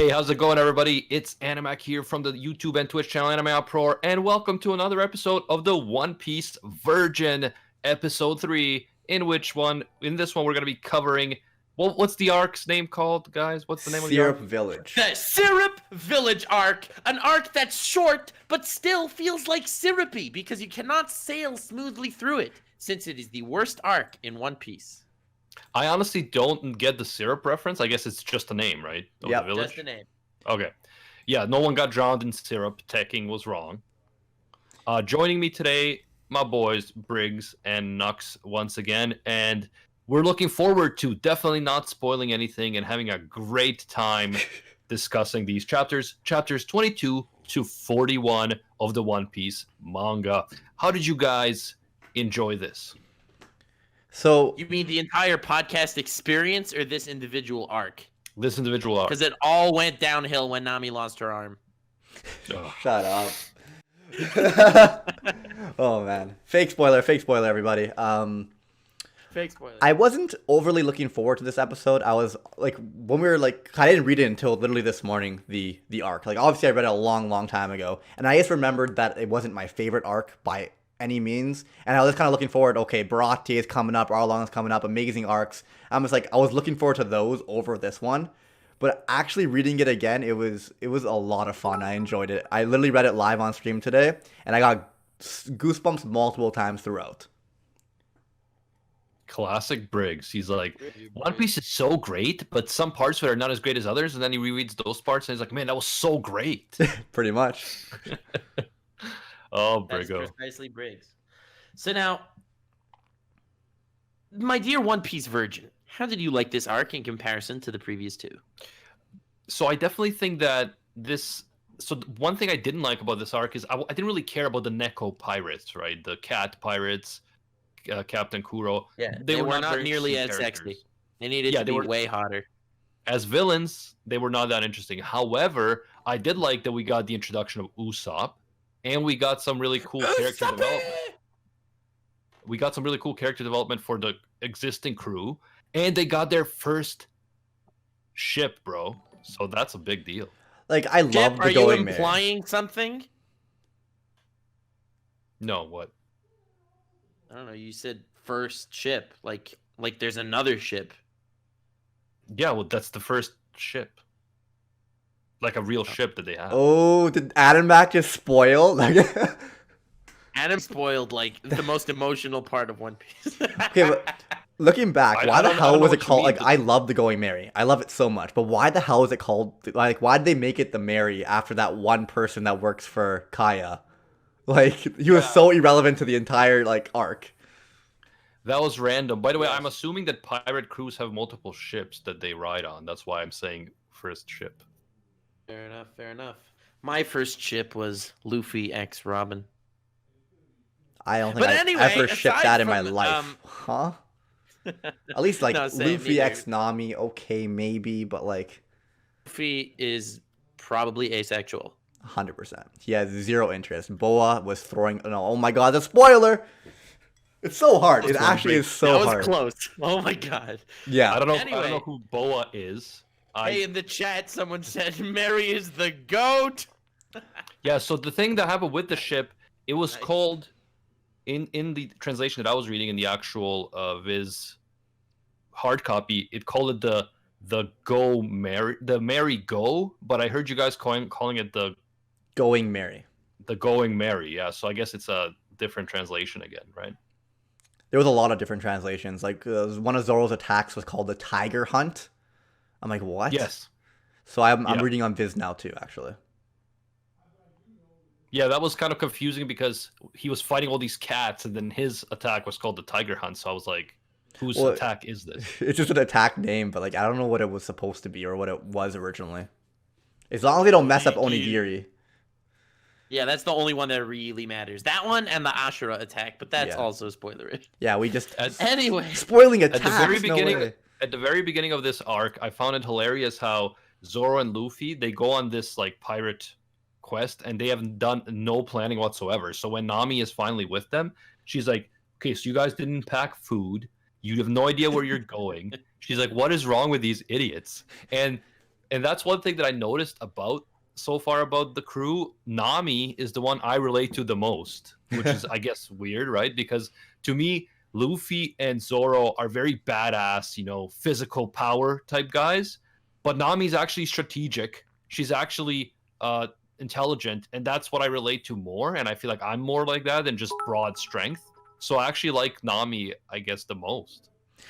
Hey, how's it going, everybody? It's Animac here from the YouTube and Twitch channel Anime Uproar, and welcome to another episode of the One Piece Virgin, episode 3. In this one, we're going to be covering. Well, what's the arc's name called, guys? What's the name of the arc? Syrup Village. The Syrup Village arc, an arc that's short but still feels like syrupy because you cannot sail smoothly through it, since it is the worst arc in One Piece. I honestly don't get the syrup reference. I guess it's just a name, right? Yeah, the village. Just the name. Okay. Yeah, no one got drowned in syrup. Teching was wrong. Joining me today, my boys Briggs and Nux once again, and we're looking forward to definitely not spoiling anything and having a great time discussing these chapters 22 to 41 of the One Piece manga. How did you guys enjoy this? So You mean the entire podcast experience or this individual arc? This individual arc. Because it all went downhill when Nami lost her arm. shut up. Oh man, fake spoiler, everybody. Fake spoiler. I wasn't overly looking forward to this episode. I was like, when we were like, I didn't read it until literally this morning. The arc, like obviously I read it a long time ago, and I just remembered that it wasn't my favorite arc by any means, and I was kind of looking forward. Okay, Baratie is coming up, Arlong is coming up, amazing arcs. I was looking forward to those over this one, but actually reading it again, it was a lot of fun. I enjoyed it. I literally read it live on stream today, and I got goosebumps multiple times throughout. Classic Briggs. He's like, One Piece is so great, but some parts of it are not as great as others, and then he rereads those parts, and he's like, man, that was so great. Pretty much. Oh, That's Briggo. precisely Briggs. So now, my dear One Piece virgin, how did you like this arc in comparison to the previous two? So I definitely think that this. So one thing I didn't like about this arc is I didn't really care about the Neko pirates, right? The cat pirates, Captain Kuro. Yeah, they were not very nearly as interesting sexy. characters. They needed to be way hotter. As villains, they were not that interesting. However, I did like that we got the introduction of Usopp, and we got some really cool character development. We got some really cool character development for the existing crew, and they got their first ship, bro. So that's a big deal. Like, I love the Are you going Mary. implying something? No, what? I don't know. You said first ship, like there's another ship. Yeah, well, that's the first ship. Like a real ship that they have. Oh, did Adam Mac just spoil? Adam spoiled like the most emotional part of One Piece. Okay, but looking back, I why the don't hell know was what it you called? mean, Like, but- I love the Going Mary. I love it so much. But why the hell is it called? Like, why did they make it the Mary after that one person that works for Kaya? Like, he was so irrelevant to the entire like arc. That was random. By the way, I'm assuming that pirate crews have multiple ships that they ride on. That's why I'm saying first ship. Fair enough. Fair enough. My first ship was Luffy x Robin. I don't think But I anyway, ever shipped aside that in my from, life. Huh? At least like No, same, Luffy neither. X Nami, okay, maybe, but like Luffy is probably asexual. 100%. He has zero interest. Boa was throwing. No, oh my god, the spoiler! It's so hard. It actually is so that was hard. close. Oh my god. Yeah. I don't know. I Anyway. don't know who Boa is. Hey, in the chat, someone said Mary is the goat. Yeah. So the thing that happened with the ship, it was Nice. called in the translation that I was reading in the actual Viz hard copy. It called it the Mary Go, but I heard you guys calling it the Going Mary. Going Mary. Yeah. So I guess it's a different translation again, right? There was a lot of different translations. Like one of Zoro's attacks was called the Tiger Hunt. I'm like, what? Yes. So I'm Yeah. reading on Viz now too, actually. Yeah, that was kind of confusing because he was fighting all these cats, and then his attack was called the Tiger Hunt. So I was like, whose Well, attack is this? It's just an attack name, but like I don't know what it was supposed to be or what it was originally. As long as they don't mess up Onigiri. Yeah, that's the only one that really matters. That one and the Ashura attack, but that's Yeah. also spoilerish. Yeah, we just Anyway, spoiling At attacks. the very no beginning, way. at the very beginning of this arc, I found it hilarious how Zoro and Luffy they go on this like pirate quest, and they have done no planning whatsoever. So when Nami is finally with them, she's like, "Okay, so you guys didn't pack food. You have no idea where you're going." She's like, "What is wrong with these idiots?" And And that's one thing that I noticed about so far about the crew. Nami is the one I relate to the most, which is, I guess, weird, right? Because to me, Luffy and Zoro are very badass, physical power type guys. But Nami's actually strategic. She's actually intelligent, and that's what I relate to more. And I feel like I'm more like that than just broad strength. So I actually like Nami, I guess, the most.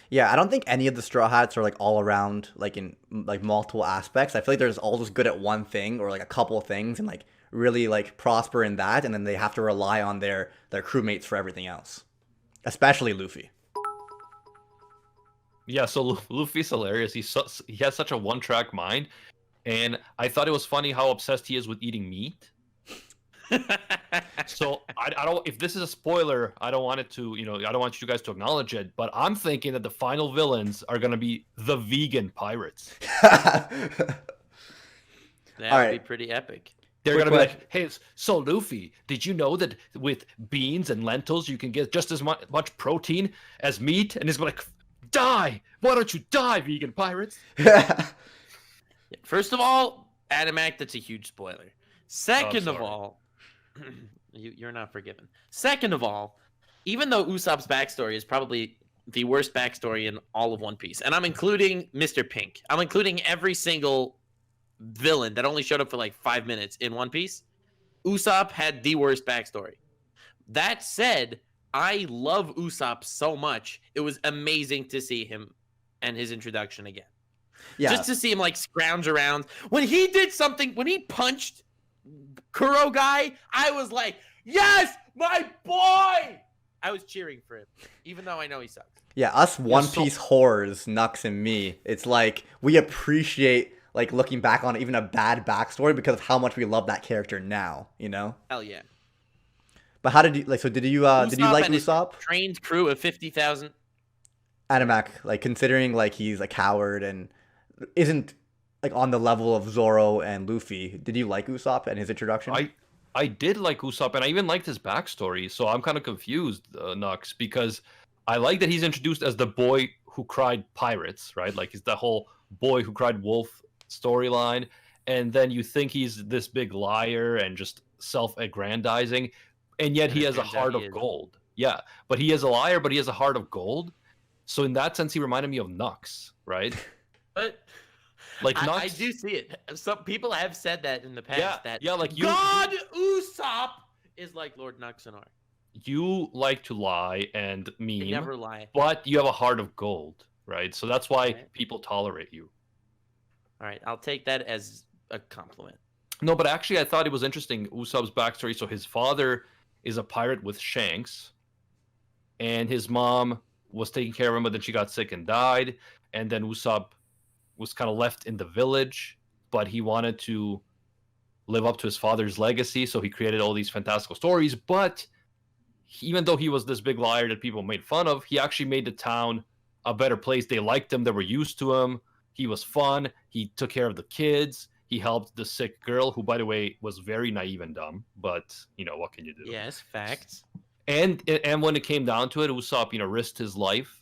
Yeah, I don't think any of the Straw Hats are like all around like in like multiple aspects. I feel like they're just all just good at one thing or like a couple of things and like really like prosper in that, and then they have to rely on their crewmates for everything else. Especially Luffy. Yeah, so Luffy's hilarious. He has such a one-track mind, and I thought it was funny how obsessed he is with eating meat. So I don't. If this is a spoiler, I don't want it to. I don't want you guys to acknowledge it. But I'm thinking that the final villains are gonna be the vegan pirates. That would be pretty epic. They're Quick gonna be question. like, "Hey, so Luffy, did you know that with beans and lentils you can get just as much protein as meat?" And he's like, "Die! Why don't you die, vegan pirates?" First of all, Adamak, that's a huge spoiler. Second of sorry. all, you're not forgiven. Second of all, even though Usopp's backstory is probably the worst backstory in all of One Piece, and I'm including Mr. Pink, I'm including every single villain that only showed up for like 5 minutes in One Piece, Usopp had the worst backstory. That said, I love Usopp so much. It was amazing to see him and his introduction again. Yeah. Just to see him like scrounge around. When he did something, when he punched Kuro guy, I was like, yes, my boy! I was cheering for him, even though I know he sucks. Yeah, us One Piece whores, Nux and me, it's like we appreciate like looking back on even a bad backstory because of how much we love that character now, Hell yeah. But how did you like? So did you like and his Usopp? trained crew of 50,000. Animac, like considering like he's a coward and isn't like on the level of Zoro and Luffy. Did you like Usopp and his introduction? I did like Usopp, and I even liked his backstory. So I'm kind of confused, Nux, because I like that he's introduced as the boy who cried pirates, right? Like he's the whole boy who cried wolf storyline, and then you think he's this big liar and just self-aggrandizing, and yet he has a heart of gold. Yeah, but he is a liar, but he has a heart of gold. So in that sense, he reminded me of Nux, right? But like Nux, I do see it. Some people have said that in the past. Like God Usopp is like Lord Nuxanar. You like to lie and meme. I never lie. But you have a heart of gold, right? So that's why people tolerate you. All right, I'll take that as a compliment. No, but actually, I thought it was interesting, Usopp's backstory. So his father is a pirate with Shanks, and his mom was taking care of him, but then she got sick and died. And then Usopp was kind of left in the village, but he wanted to live up to his father's legacy, so he created all these fantastical stories. But even though he was this big liar that people made fun of, he actually made the town a better place. They liked him. They were used to him. He was fun. He took care of the kids. He helped the sick girl, who, by the way, was very naive and dumb. But, what can you do? Yes, facts. And when it came down to it, Usopp, risked his life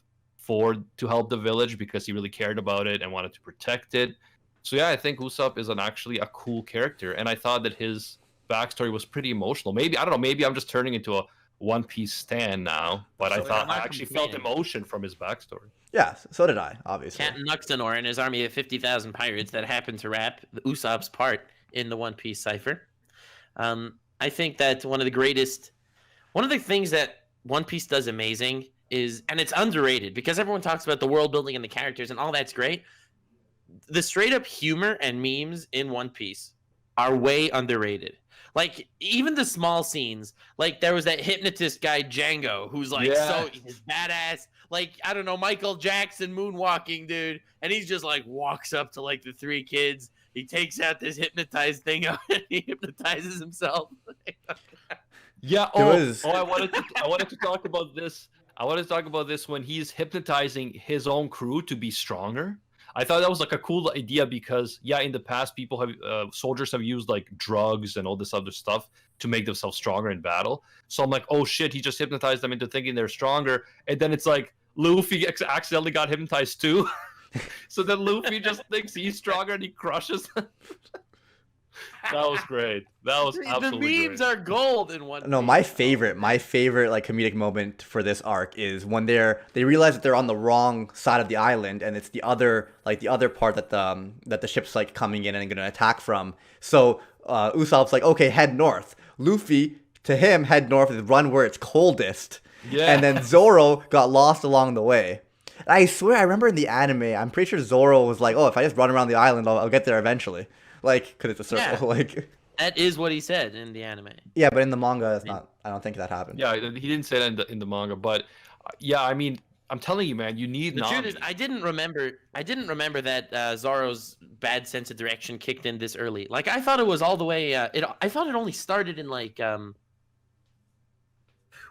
to help the village because he really cared about it and wanted to protect it. So yeah, I think Usopp is actually a cool character, and I thought that his backstory was pretty emotional. Maybe, I don't know, maybe I'm just turning into a One Piece stan now, but I thought I actually felt emotion from his backstory. Yeah, so did I, obviously. Captain Nuxanor and his army of 50,000 pirates that happened to rap Usopp's part in the One Piece cipher. I think that one of the things that One Piece does amazing is, and it's underrated because everyone talks about the world building and the characters and all that's great. The straight up humor and memes in One Piece are way underrated. Like, even the small scenes, like there was that hypnotist guy Django who's like so he's badass, like, I don't know, Michael Jackson moonwalking dude, and he's just like walks up to like the three kids, he takes out this hypnotized thing and he hypnotizes himself. I wanted to talk about this. I wanted to talk about this when he's hypnotizing his own crew to be stronger. I thought that was like a cool idea because, in the past, soldiers have used like drugs and all this other stuff to make themselves stronger in battle. So I'm like, oh shit, he just hypnotized them into thinking they're stronger. And then it's like Luffy accidentally got hypnotized too. So then Luffy just thinks he's stronger and he crushes him. That was great. That was The absolutely memes great. are gold in One Piece. No, my favorite like comedic moment for this arc is when they realize that they're on the wrong side of the island, and it's the other part that the ship's like coming in and gonna attack from. So Usopp's like, okay, head north. Luffy, to him, head north is run where it's coldest. Yeah. And then Zoro got lost along the way. And I swear, I remember in the anime, I'm pretty sure Zoro was like, oh, if I just run around the island, I'll get there eventually. Like, because it's a circle. Yeah. Like, That is what he said in the anime. yeah, but in the manga, it's not. I don't think that happened. Yeah, he didn't say that in the manga, but yeah, I mean, I'm telling you, man, you need The Nami. truth is, I didn't remember that Zoro's bad sense of direction kicked in this early. Like, I thought it was all the way. I thought it only started in like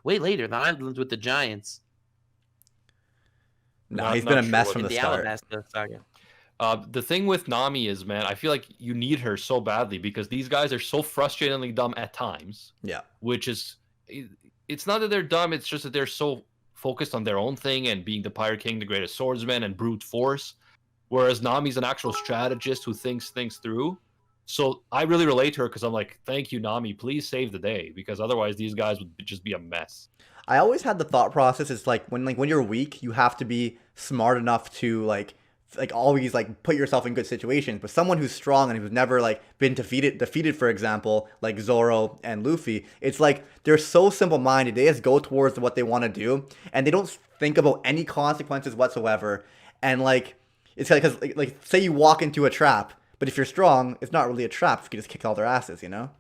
way later, the islands with the giants. No, Not- he's not been a sure mess what- from In the the start. Alabasta saga. The thing with Nami is, man, I feel like you need her so badly because these guys are so frustratingly dumb at times. Yeah. Which is, it's not that they're dumb, it's just that they're so focused on their own thing and being the Pirate King, the greatest swordsman, and brute force. Whereas Nami's an actual strategist who thinks things through. So I really relate to her because I'm like, thank you, Nami, please save the day because otherwise these guys would just be a mess. I always had the thought process is like when you're weak, you have to be smart enough to like always like put yourself in good situations. But someone who's strong and who's never like been defeated, for example, like Zoro and Luffy, it's like they're so simple-minded. They just go towards what they want to do, and they don't think about any consequences whatsoever. And like it's like because like say you walk into a trap, but if you're strong, it's not really a trap. You can just kick all their asses, you know.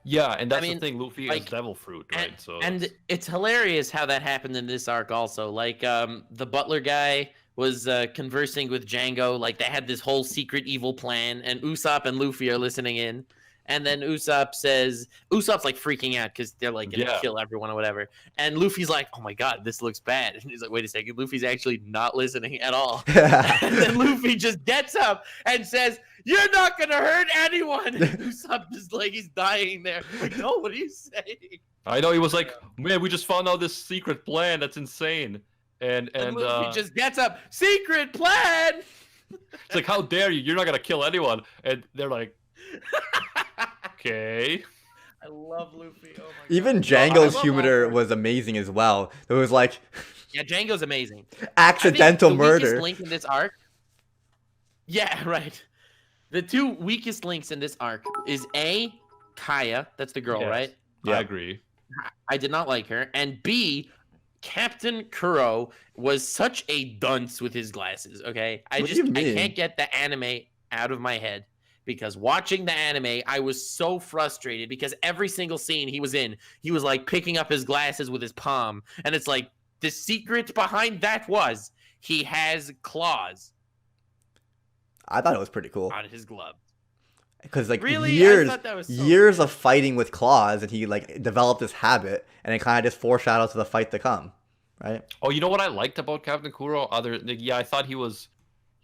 Yeah, and that's mean, the thing. Luffy like, is devil fruit, right? And it's hilarious how that happened in this arc also. Like the butler guy was conversing with Django, like they had this whole secret evil plan, and Usopp and Luffy are listening in. And then Usopp's like freaking out because they're like gonna kill everyone or whatever. And Luffy's like, "Oh my god, this looks bad." And he's like, "Wait a second, Luffy's actually not listening at all." And then Luffy just gets up and says, "You're not gonna hurt anyone." And Usopp just like he's dying there. Like, no, what are you saying? I know he was like, man, we just found out this secret plan. That's insane. And Luffy just gets up, secret plan. it's like, how dare you? You're not gonna kill anyone. And they're like, okay. I love Luffy. Oh my god. Even I Django's love humor Oliver. was amazing as well. It was like Yeah, Django's amazing. accidental I think the murder. weakest link in this arc. Yeah, right. The two weakest links in this arc is A, Kaya, that's the girl, Yes. right? Yeah. I agree. I did not like her. And B, Captain Kuro was such a dunce with his glasses, okay? I What do you mean? can't get the anime out of my head because watching the anime, I was so frustrated because every single scene he was in, he was like picking up his glasses with his palm. And it's like the secret behind that was he has claws I thought it was pretty cool on his glove. because like Really? I years thought that was so years of fighting with claws, and he like developed this habit, and it kind of just foreshadows to the fight to come, right? Oh, you know what I liked about Captain Kuro? Yeah, I thought he wasn't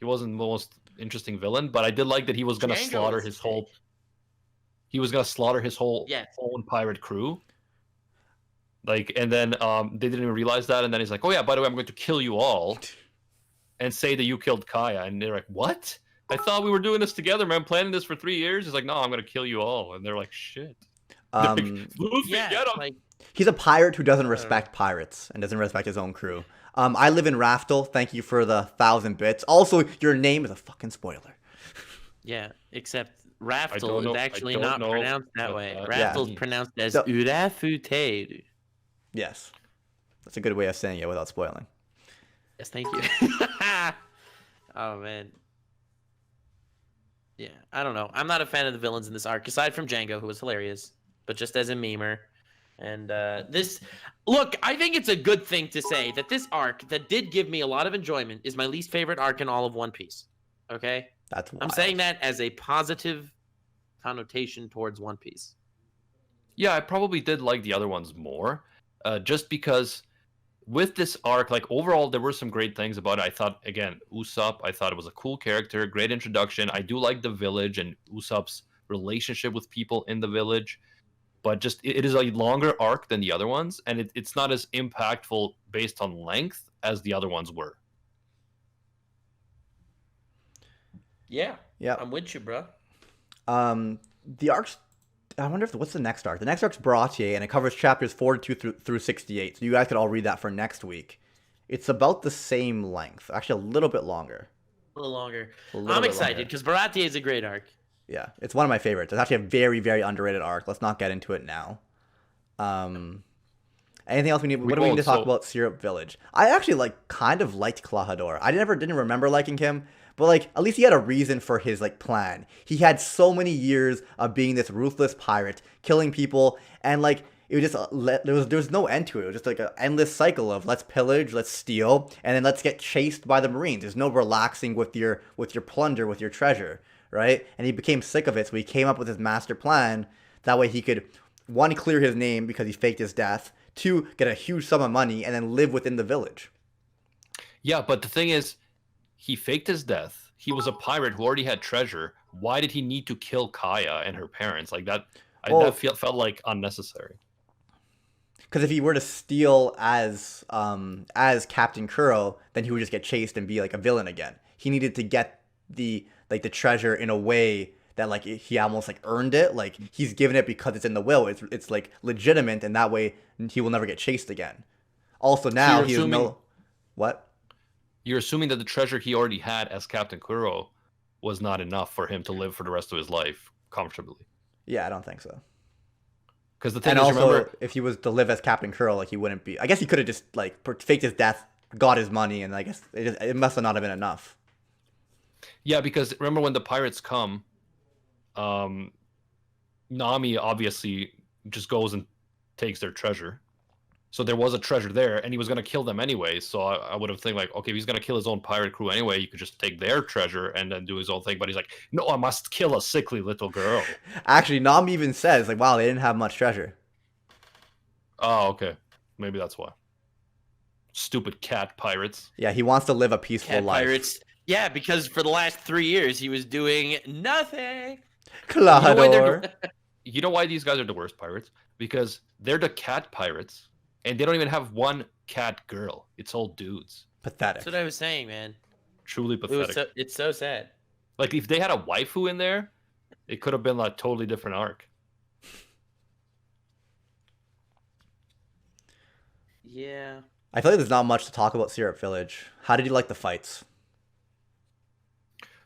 the most interesting villain, but I did like that he was gonna Django slaughter was his sick. whole. He was gonna slaughter his whole Yes. own pirate crew. Like, and then they didn't even realize that, and then he's like, "Oh yeah, by the way, I'm going to kill you all, and say that you killed Kaya." And they're like, "What? I thought we were doing this together, man. Planning this for 3 years." He's like, "No, I'm going to kill you all," and they're like, "Shit." Like, Luffy, Yeah, get him! like He's a pirate who doesn't respect pirates and doesn't respect his own crew. I live in Raftel. Thank you for the 1,000 bits. Also, your name is a fucking spoiler. yeah, except don't Raftel know- is I actually don't not know pronounced that what way. that Raftel's means. pronounced as So- Urafuteru. Yes, that's a good way of saying it without spoiling. Yes, thank you. Oh man. Yeah, I don't know. I'm not a fan of the villains in this arc, aside from Django, who was hilarious, but just as a memer. And look, I think it's a good thing to say that this arc that did give me a lot of enjoyment is my least favorite arc in all of One Piece. Okay, That's I'm wild. saying that as a positive connotation towards One Piece. Yeah, I probably did like the other ones more, just because with this arc, like overall, there were some great things about it. I thought, again, Usopp, I thought it was a cool character, great introduction. I do like the village and Usopp's relationship with people in the village, but just it is a longer arc than the other ones, and it's not as impactful based on length as the other ones were. Yeah. Yeah. I'm with you, bro. The arcs. I wonder what's the next arc. The next arc's Baratier, and it covers chapters 42 through 68. So you guys could all read that for next week. It's about the same length, actually a little bit longer. A little longer. A little I'm bit excited longer. because Baratie is a great arc. Yeah, it's one of my favorites. It's actually a very, very underrated arc. Let's not get into it now. Anything else we need? What do we need to talk about Syrup Village? I actually kind of liked Clahador. I didn't remember liking him, but at least he had a reason for his plan. He had so many years of being this ruthless pirate, killing people, and it was just there was no end to it. It was just an endless cycle of let's pillage, let's steal, and then let's get chased by the Marines. There's no relaxing with your plunder, with your treasure, right? And he became sick of it, so he came up with his master plan. That way he could, one, clear his name because he faked his death. Two, get a huge sum of money and then live within the village. Yeah, but the thing is, he faked his death. He was a pirate who already had treasure. Why did he need to kill Kaya and her parents like that? That felt like unnecessary. Because if he were to steal as Captain Kuro, then he would just get chased and be like a villain again. He needed to get the treasure in a way that he almost earned it. He's given it because it's in the will. It's legitimate, and that way he will never get chased again. Also now he has no. What? You're assuming that the treasure he already had as Captain Kuro was not enough for him to live for the rest of his life comfortably. Yeah, I don't think so. Because the thing and is, also, remember, if he was to live as Captain Kuro, he wouldn't be. I guess he could have just faked his death, got his money, and I guess it must have not have been enough. Yeah, because remember when the pirates come, Nami obviously just goes and takes their treasure. So there was a treasure there, and he was going to kill them anyway. So I would have think okay, if he's going to kill his own pirate crew anyway, you could just take their treasure and then do his own thing. But he's like, no, I must kill a sickly little girl. Actually, Nami even says, wow, they didn't have much treasure. Oh, okay. Maybe that's why. Stupid cat pirates. Yeah, he wants to live a peaceful life. Pirates. Yeah, because for the last 3 years, he was doing nothing. Clahador. You know why these guys are the worst pirates? Because they're the cat pirates. And they don't even have one cat girl. It's all dudes. Pathetic. That's what I was saying, man. Truly pathetic. It's so sad. If they had a waifu in there, it could have been a totally different arc. Yeah. I feel like there's not much to talk about Syrup Village. How did you like the fights?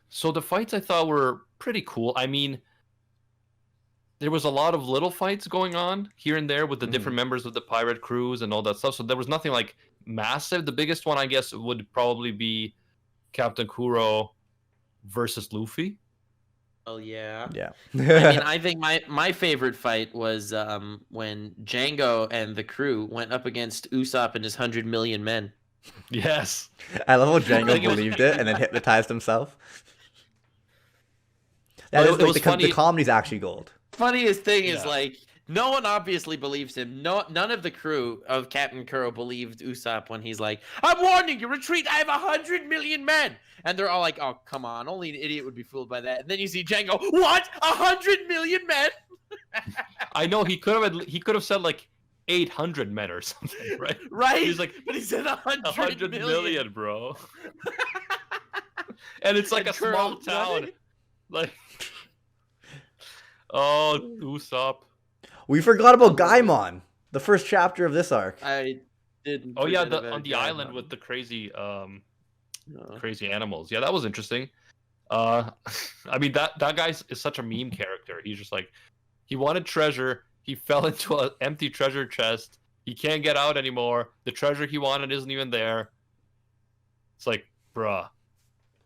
So the fights I thought were pretty cool. I mean, there was a lot of little fights going on here and there with the different members of the pirate crews and all that stuff. So there was nothing massive. The biggest one, I guess, would probably be Captain Kuro versus Luffy. Oh yeah. Yeah. I think my favorite fight was when Django and the crew went up against Usopp and his 100 million men. Yes. I love how Django believed it and then hypnotized himself. That is the comedy's actually gold. Funniest thing is no one obviously believes him. None of the crew of Captain Kuro believed Usopp when he's like, "I'm warning you, retreat! I have 100 million men!" And they're all like, "Oh, come on! Only an idiot would be fooled by that." And then you see Django, "What? 100 million men?" I know he could have said 800 men or something, right? Right. He's like, but he said 100 million, bro. And it's a small town. Oh, Usopp. We forgot about Gaimon, the first chapter of this arc. I didn't. Oh yeah, on the island with the crazy, crazy animals. Yeah, that was interesting. I mean that guy is such a meme character. He's just he wanted treasure. He fell into an empty treasure chest. He can't get out anymore. The treasure he wanted isn't even there. It's bruh.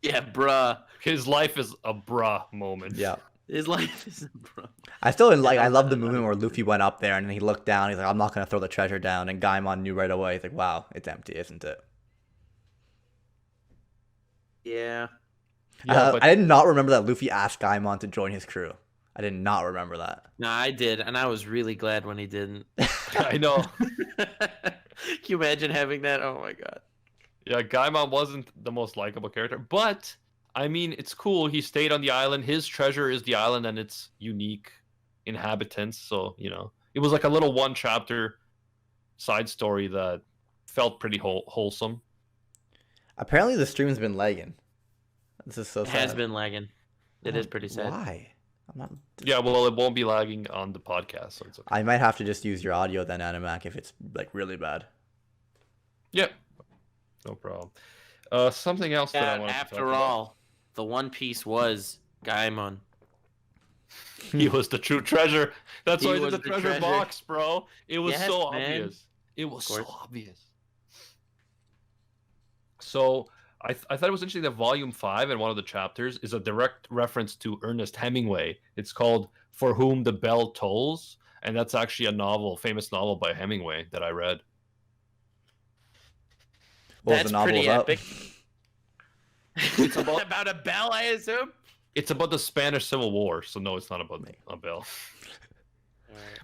Yeah, bruh. His life is a bruh moment. Yeah. His life is bro. I still I love the moment where Luffy went up there and then he looked down. He's like, I'm not gonna throw the treasure down. And Gaimon knew right away. He's like, wow, it's empty, isn't it? Yeah. I did not remember that Luffy asked Gaimon to join his crew. I did not remember that. No, I did, and I was really glad when he didn't. I know. Can you imagine having that? Oh my god. Yeah, Gaimon wasn't the most likable character, but I mean, it's cool. He stayed on the island. His treasure is the island and its unique inhabitants. So, it was a little one chapter side story that felt pretty wholesome. Apparently the stream's been lagging. This is so It sad. has been lagging. It is pretty sad. Why? I'm not. Yeah, well, it won't be lagging on the podcast, so it's okay. I might have to just use your audio then, Animac, if it's like really bad. Yeah, no problem. Something else that I wanted to talk After about. all, the One Piece was Gaimon. He was the true treasure. That's He why he did was the the treasure treasure. box, bro. It was Yes, so man. obvious. It was so Of course. obvious. So I thought it was interesting that Volume 5 in one of the chapters is a direct reference to Ernest Hemingway. It's called For Whom the Bell Tolls, and that's actually a novel, famous novel by Hemingway that I read. What was That's the novel pretty about? epic. It's about- about a bell, I assume. It's about the Spanish Civil War, so no, it's not about a bell.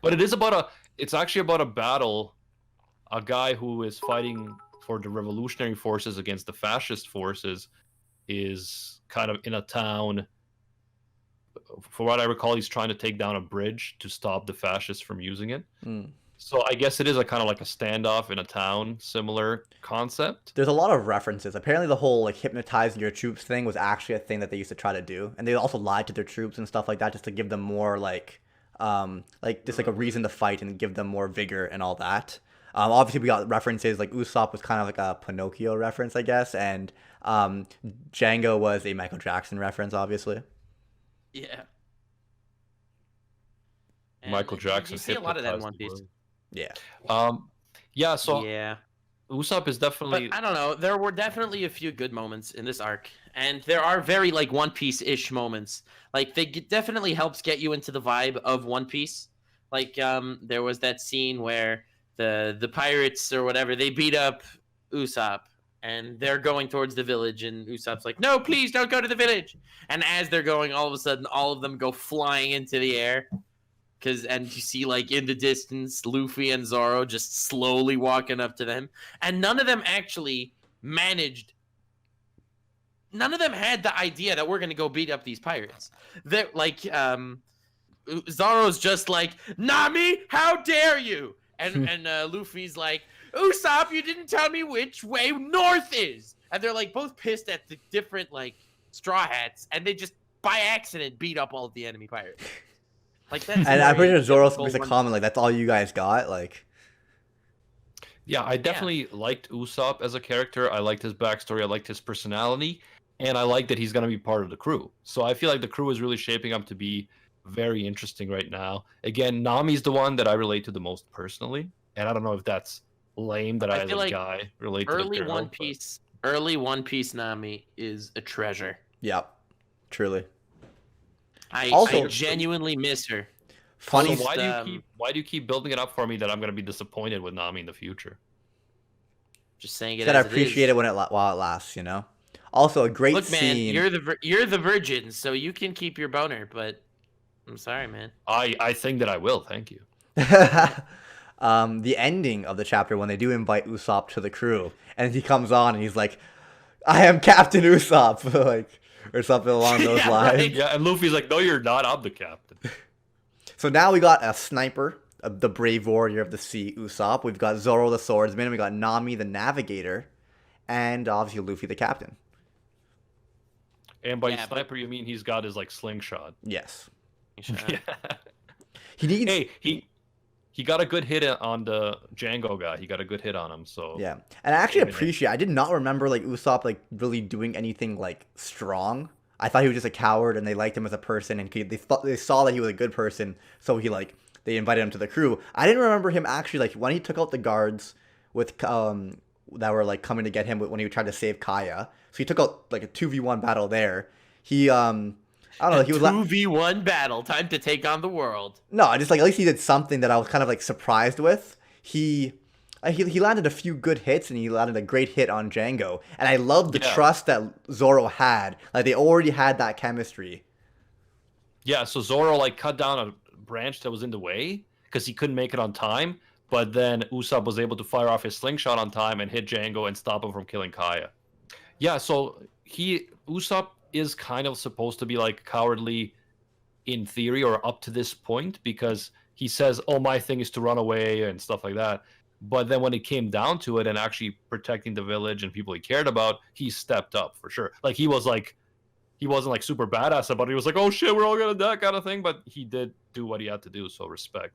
But it is about it's actually about a battle, a guy who is fighting for the revolutionary forces against the fascist forces is kind of in a town. For what I recall, he's trying to take down a bridge to stop the fascists from using it. Mm. So I guess it is a kind of like a standoff in a town, similar concept. There's a lot of references. Apparently, the whole like hypnotizing your troops thing was actually a thing that they used to try to do, and they also lied to their troops and stuff like that just to give them more like just like a reason to fight and give them more vigor and all that. Obviously, we got references like Usopp was kind of like a Pinocchio reference, I guess, and Django was a Michael Jackson reference, obviously. Yeah. Michael Jackson. You see a lot of that in One Piece. Yeah. Yeah. So Yeah. Usopp is definitely. But I don't know. There were definitely a few good moments in this arc, and there are very like One Piece-ish moments. Like definitely helps get you into the vibe of One Piece. Like there was that scene where the pirates or whatever they beat up Usopp, and they're going towards the village, and Usopp's like, "No, please don't go to the village." And as they're going, all of a sudden, all of them go flying into the air. And you see, like, in the distance, Luffy and Zoro just slowly walking up to them. And none of them actually managed. None of them had the idea that we're going to go beat up these pirates. They're like, Zoro's just like, Nami, how dare you? And Luffy's like, Usopp, you didn't tell me which way north is. And they're, like, both pissed at the different, like, straw hats. And they just, by accident, beat up all of the enemy pirates. Like that's And I'm pretty sure Zoro typical makes a One- comment like, "That's all you guys got." Like, Yeah, I definitely liked Usopp as a character. I liked his backstory. I liked his personality, and I like that he's going to be part of the crew. So I feel like the crew is really shaping up to be very interesting right now. Again, Nami's the one that I relate to the most personally, and I don't know if that's lame that I, as feel a like guy, relate to the early girl, One but- Piece, early One Piece Nami is a treasure. yep, truly. I Also- genuinely miss her. Funny. So Just, why do you keep building it up for me that I'm going to be disappointed with Nami in the future? Just saying You it. gotta as appreciate it when while it lasts, you know. Also, a great Look, man, scene. you're the virgin, so you can keep your boner. But I'm sorry, man. I think that I will. Thank you. The ending of the chapter when they do invite Usopp to the crew, and he comes on and he's like, "I am Captain Usopp," like or something along those Yeah, lines. right. Yeah, and Luffy's like, "No, you're not. I'm the captain." So now we got a sniper, the brave warrior of the sea, Usopp. We've got Zoro the swordsman. We got Nami the navigator, and obviously Luffy the captain. And by Yeah, but- sniper, you mean he's got his like slingshot. Yes. Yeah. He needs. Hey, he got a good hit on the Django guy. He got a good hit on him. So Yeah, and I actually Maybe not. appreciate. I did not remember like Usopp like really doing anything like strong. I thought he was just a coward, and they liked him as a person, and they saw that he was a good person, so they invited him to the crew. I didn't remember him actually like when he took out the guards with that were like coming to get him when he tried to save Kaya. So he took out like a 2v1 battle there. He I don't know. He was 2v1 battle. Time to take on the world. No, I just like at least he did something that I was kind of like surprised with. He landed a few good hits, and he landed a great hit on Django. And I love the Yeah. trust that Zoro had. Like they already had that chemistry. yeah, so Zoro like cut down a branch that was in the way because he couldn't make it on time. But then Usopp was able to fire off his slingshot on time and hit Django and stop him from killing Kaya. Yeah, so Usopp is kind of supposed to be like cowardly in theory or up to this point because he says, "Oh, my thing is to run away" and stuff like that. But then when it came down to it and actually protecting the village and people he cared about, he stepped up for sure. Like he was like he wasn't like super badass about it. He was like, "Oh shit, we're all gonna die," kind of thing. But he did do what he had to do, so respect.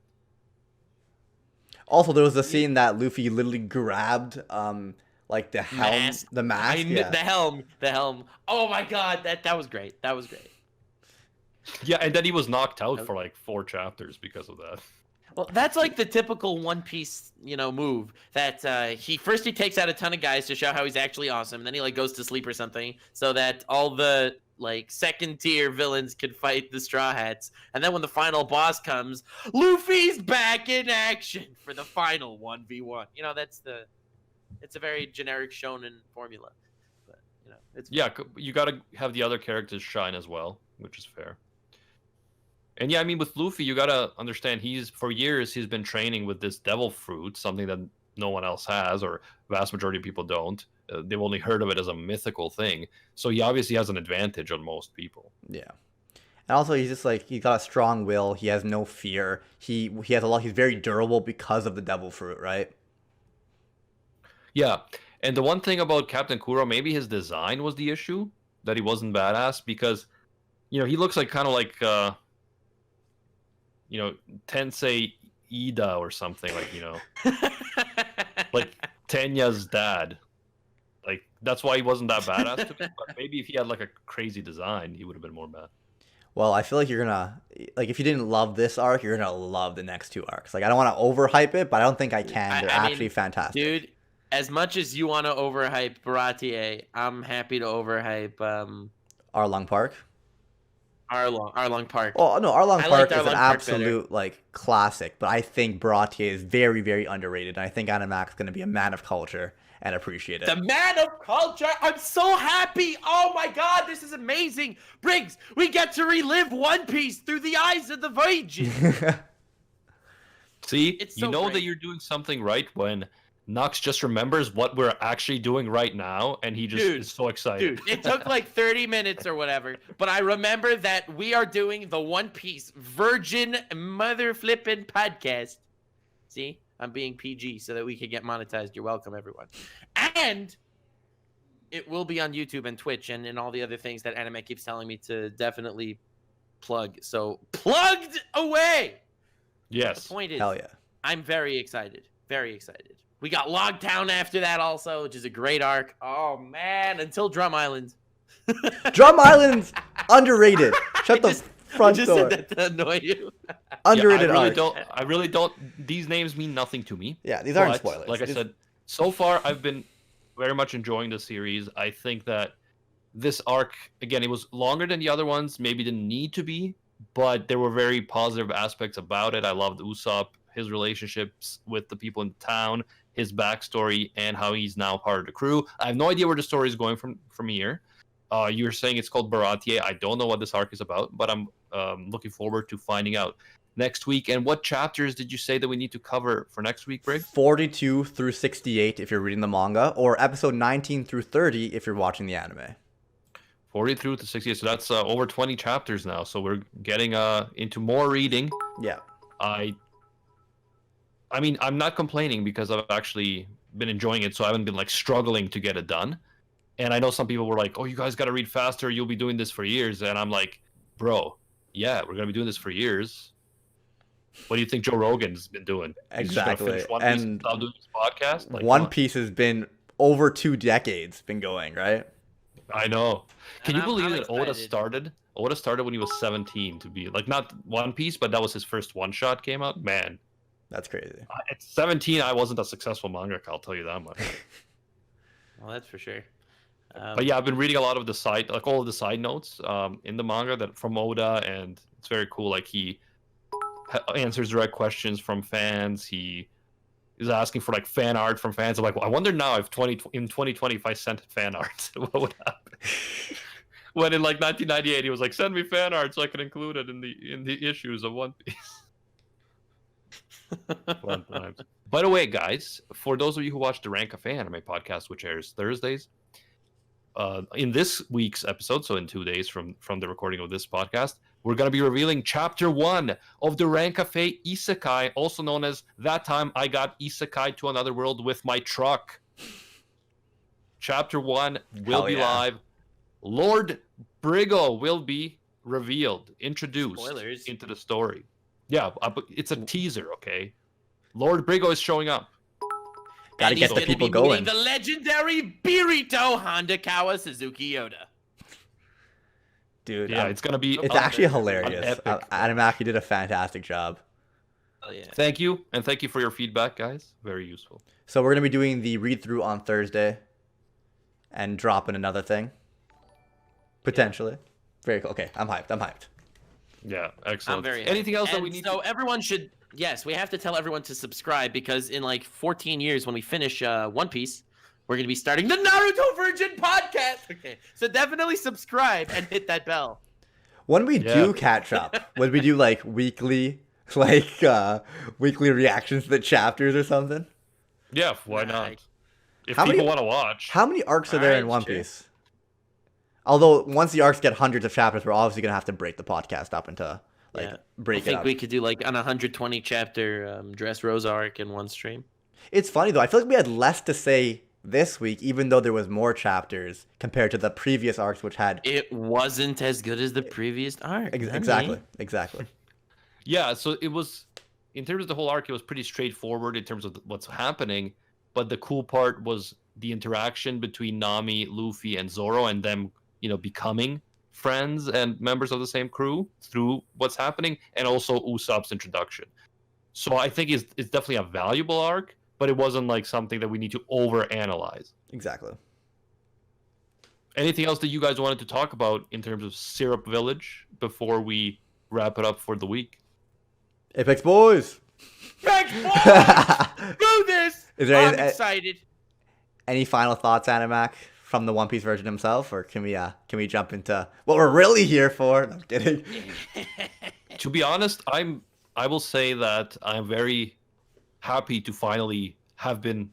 Also, there was a scene that Luffy literally grabbed, like the helm, Mask. the mask. Yeah. The helm. Oh my god, that was great. That was great. Yeah, and then he was knocked out for like 4 chapters because of that. Well, that's like the typical One Piece, move that he takes out a ton of guys to show how he's actually awesome. Then he like goes to sleep or something so that all the like second tier villains could fight the Straw Hats. And then when the final boss comes, Luffy's back in action for the final 1v1. It's a very generic shonen formula. But, it's Yeah, you got to have the other characters shine as well, which is fair. And yeah, I mean, with Luffy, you gotta understand for years he's been training with this devil fruit, something that no one else has, or vast majority of people don't. They've only heard of it as a mythical thing, so he obviously has an advantage on most people. Yeah. And also, he's just like, he's got a strong will. He has no fear. He has a lot. He's very durable because of the devil fruit, right? Yeah, and the one thing about Captain Kuro, maybe his design was the issue, that he wasn't badass, because he looks like kind of like Tensei Ida or something, like Tenya's dad. Like, that's why he wasn't that badass to me. But maybe if he had like a crazy design, he would have been more bad. Well, I feel like you're gonna, like, if you didn't love this arc, you're gonna love the next 2 arcs. Like, I don't want to overhype it, but I don't think I can. They're actually fantastic. Dude, as much as you want to overhype Baratie, I'm happy to overhype Arlong Park. Arlong Park. Oh no, Arlong Park is Arlong an Park absolute like classic, but I think Baratie is very, very underrated. And I think Animax is going to be a man of culture and appreciate it. The man of culture. I'm so happy. Oh my god, this is amazing. Briggs, we get to relive One Piece through the eyes of the Virgin. See, It's so that great. you're doing something right when Nux just remembers what we're actually doing right now, and he just is so excited. Dude, it took like 30 minutes or whatever, but I remember that we are doing the One Piece Virgin Mother Flippin' podcast. See, I'm being PG so that we can get monetized. You're welcome, everyone. And it will be on YouTube and Twitch and all the other things that Anime keeps telling me to definitely plug. So, plugged away! Yes. The point is, Hell yeah. I'm very excited. Very excited. We got Logtown after that also, which is a great arc. Oh, man. Until Drum Island. Drum Island's underrated. Shut the I front just door. said that to annoy you. Underrated I really don't. These names mean nothing to me. Yeah, these aren't But, spoilers. Like I said, so far I've been very much enjoying the series. I think that this arc, again, it was longer than the other ones. Maybe didn't need to be, but there were very positive aspects about it. I loved Usopp, his relationships with the people in town, his backstory, and how he's now part of the crew. I have no idea where the story is going from here. You're saying it's called Baratie. I don't know what this arc is about, but I'm looking forward to finding out next week. And what chapters did you say that we need to cover for next week, Brig? 42 through 68 if you're reading the manga, or episode 19 through 30 if you're watching the anime. 40 through to 68. So that's over 20 chapters now. So we're getting into more reading. Yeah. I mean, I'm not complaining because I've actually been enjoying it, so I haven't been like struggling to get it done. And I know some people were like, "Oh, you guys got to read faster. You'll be doing this for years." And I'm like, "Bro, yeah, we're gonna be doing this for years. What do you think Joe Rogan's been doing? He's just gonna Exactly. finish One Piece And and stop doing this podcast? Like, One come on. Piece has been over 2 decades been going, right? I know. Can And you believe I'm that Oda excited. started? Oda started when he was 17 to be like not One Piece, but that was his first one shot came out. Man, That's crazy. at 17, I wasn't a successful mangaka. I'll tell you that much. Well, that's for sure. But yeah, I've been reading a lot of all of the side notes in the manga that from Oda, and it's very cool. Like he answers direct questions from fans. He is asking for like fan art from fans. I'm like, well, I wonder now if in 2020 if I sent fan art, what would happen? When in like 1998, he was like, send me fan art so I can include it in the issues of One Piece. Fun times. By the way, guys, for those of you who watch the Rant Cafe Anime podcast, which airs Thursdays, in this week's episode, so in 2 days from the recording of this podcast, we're going to be revealing Chapter 1 of the Rant Cafe Isekai, also known as That Time I Got Isekai to Another World with My Truck. Chapter 1 will Hell be yeah. live. Lord Briggle will be revealed, introduced Spoilers. into the story. Yeah, but it's a teaser, okay? Lord Briggle is showing up. Gotta And get he's the gonna people be going. meeting the legendary Birito Handakawa Suzuki Yoda. Dude, Yeah, it's gonna be. it's Oh, actually an hilarious. epic. Animak, you did a fantastic job. Oh, yeah. Thank you, and thank you for your feedback, guys. Very useful. So we're gonna be doing the read through on Thursday, and dropping another thing. Potentially. Very cool. Okay, I'm hyped. I'm hyped. Yeah, excellent. I'm very Anything hyped. else that And we need? so everyone should. Yes, we have to tell everyone to subscribe because in like 14 years, when we finish One Piece, we're gonna be starting the Naruto Virgin podcast. Okay, so definitely subscribe and hit that bell. When we Yeah. do catch up, would we do like weekly, weekly reactions to the chapters or something? Yeah, why not? Right. If How many- people want to watch. How many arcs are there in Alright, One sure. Piece? Although once the arcs get hundreds of chapters, we're obviously gonna have to break the podcast up into like Yeah. I break it think up. we could do like an 120 chapter Dress Rose arc in one stream. It's funny though. I feel like we had less to say this week, even though there was more chapters compared to the previous arcs, which had It wasn't as good as the previous arc. exactly. Yeah, so it was, in terms of the whole arc, it was pretty straightforward in terms of what's happening. But the cool part was the interaction between Nami, Luffy, and Zoro, and them, becoming friends and members of the same crew through what's happening, and also Usopp's introduction. So I think it's definitely a valuable arc, but it wasn't like something that we need to overanalyze. Exactly. Anything else that you guys wanted to talk about in terms of Syrup Village before we wrap it up for the week? Apex Boys. Thanks, boys! Do this! Is there I'm any- excited. Any final thoughts, Animak, from the One Piece version himself, or can we jump into what we're really here for? No, I'm kidding. To be honest, I will say that I'm very happy to finally have been,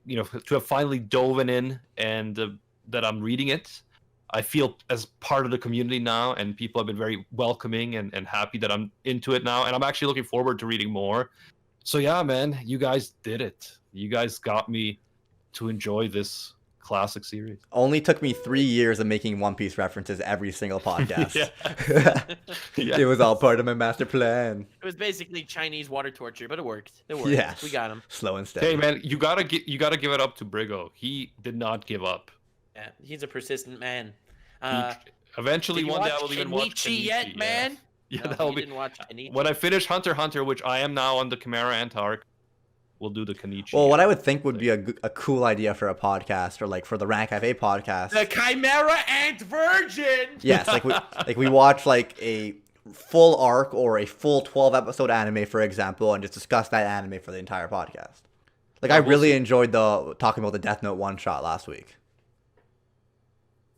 to have finally dove in and that I'm reading it. I feel as part of the community now, and people have been very welcoming and happy that I'm into it now, and I'm actually looking forward to reading more. So yeah, man, you guys did it. You guys got me to enjoy this classic series. Only took me 3 years of making One Piece references every single podcast. Yeah. It was all part of my master plan. It was basically Chinese water torture, but it worked. It worked. Yes. We got him. Slow and steady. Hey man, you gotta give it up to Briggo. He did not give up. Yeah, he's a persistent man. Eventually, Did you one day I watch will even watch Kenichi yet, man? Yeah, No, that'll you be didn't watch Kenichi. when I finish Hunter x Hunter, which I am now on the Chimera Ant arc. We'll do the Kenichi. Well, what I would think would be a cool idea for a podcast, or like for the Rank FA podcast. The Chimera Ant Virgin. Yes, like we watch like a full arc or a full 12 episode anime, for example, and just discuss that anime for the entire podcast. Like I really enjoyed the talking about the Death Note one shot last week.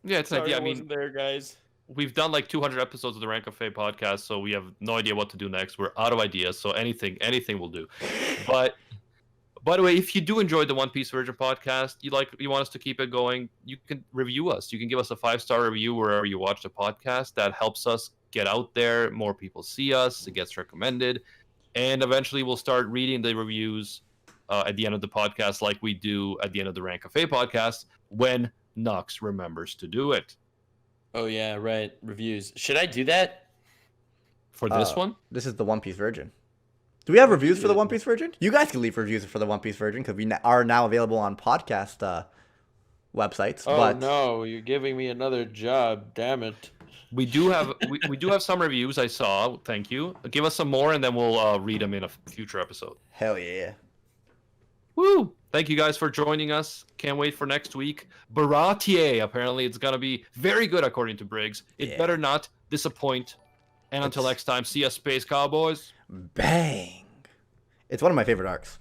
Yeah, it's an idea. I mean, wasn't there, guys. we've done like 200 episodes of the Rank of Fame podcast, so we have no idea what to do next. We're out of ideas, so anything will do. But by the way, if you do enjoy the One Piece Virgin podcast, you want us to keep it going, you can review us. You can give us a 5-star review wherever you watch the podcast. That helps us get out there. More people see us. It gets recommended. And eventually we'll start reading the reviews at the end of the podcast like we do at the end of the Rank of Fame podcast when Nux remembers to do it. Oh yeah, right. Reviews. Should I do that? For this one? This is the One Piece Virgin. Do we have reviews for the One Piece Virgin? You guys can leave reviews for the One Piece Virgin because we are now available on podcast websites. Oh but no, you're giving me another job. Damn it. We do have we do have some reviews I saw. Thank you. Give us some more and then we'll read them in a future episode. hell yeah. Woo! Thank you guys for joining us. Can't wait for next week. Baratier, apparently it's gonna be very good according to Briggs. It Yeah. better not disappoint. And until next time, see us, Space Cowboys. Bang. It's one of my favorite arcs.